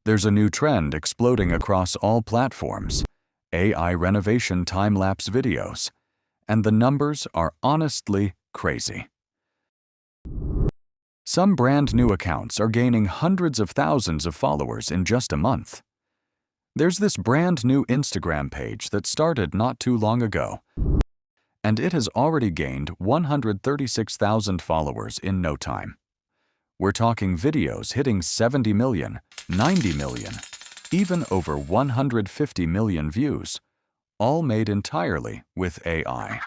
There's a new trend exploding across all platforms: AI renovation time-lapse videos. And the numbers are honestly crazy. Some brand new accounts are gaining hundreds of thousands of followers in just a month. There's this brand new Instagram page that started not too long ago, and it has already gained 136,000 followers in no time. We're talking videos hitting 70 million, 90 million, even over 150 million views, all made entirely with AI.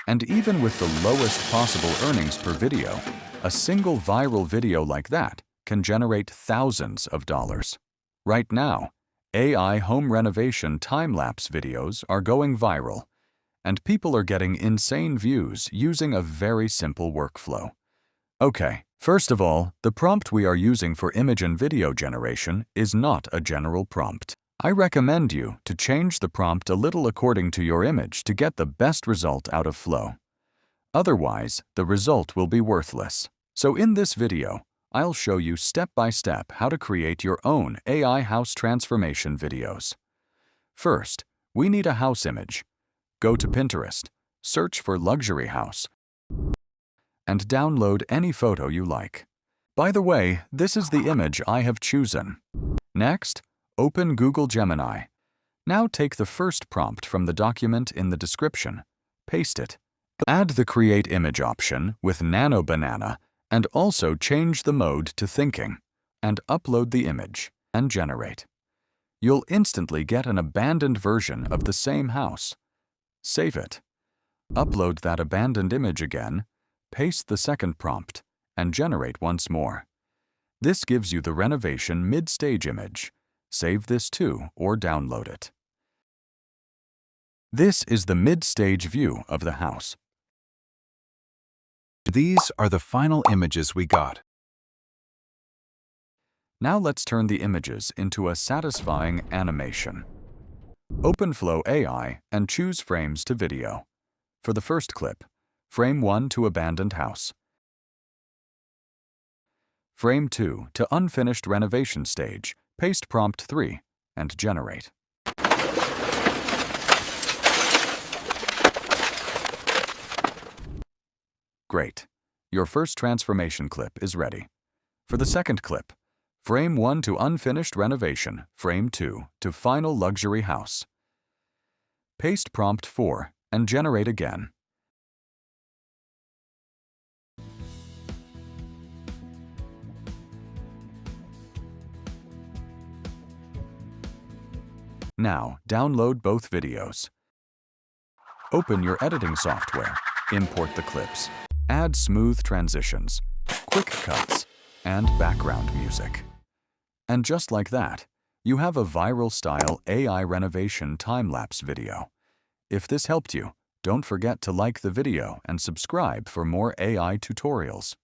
And even with the lowest possible earnings per video, a single viral video like that can generate thousands of dollars. Right now, AI home renovation time-lapse videos are going viral, and people are getting insane views using a very simple workflow. Okay, first of all, the prompt we are using for image and video generation is not a general prompt. I recommend you to change the prompt a little according to your image to get the best result out of Flow. Otherwise, the result will be worthless. So in this video, I'll show you step by step how to create your own AI house transformation videos. First, we need a house image. Go to Pinterest, search for luxury house, and download any photo you like. By the way, this is the image I have chosen. Next, open Google Gemini. Now take the first prompt from the document in the description, paste it, add the Create Image option with Nano Banana, and also change the mode to Thinking, and upload the image, and generate. You'll instantly get an abandoned version of the same house. Save it. Upload that abandoned image again, paste the second prompt, and generate once more. This gives you the renovation mid-stage image. Save this too or download it. This is the mid-stage view of the house. These are the final images we got. Now let's turn the images into a satisfying animation. Open Flow AI and choose Frames to Video. For the first clip, Frame 1 to Abandoned House. Frame 2 to Unfinished Renovation Stage. Paste Prompt 3 and generate. Great. Your first transformation clip is ready. For the second clip, Frame 1 to Unfinished Renovation, Frame 2 to Final Luxury House. Paste Prompt 4 and generate again. Now, download both videos. Open your editing software, import the clips, add smooth transitions, quick cuts, and background music. And just like that, you have a viral-style AI renovation time-lapse video. If this helped you, don't forget to like the video and subscribe for more AI tutorials.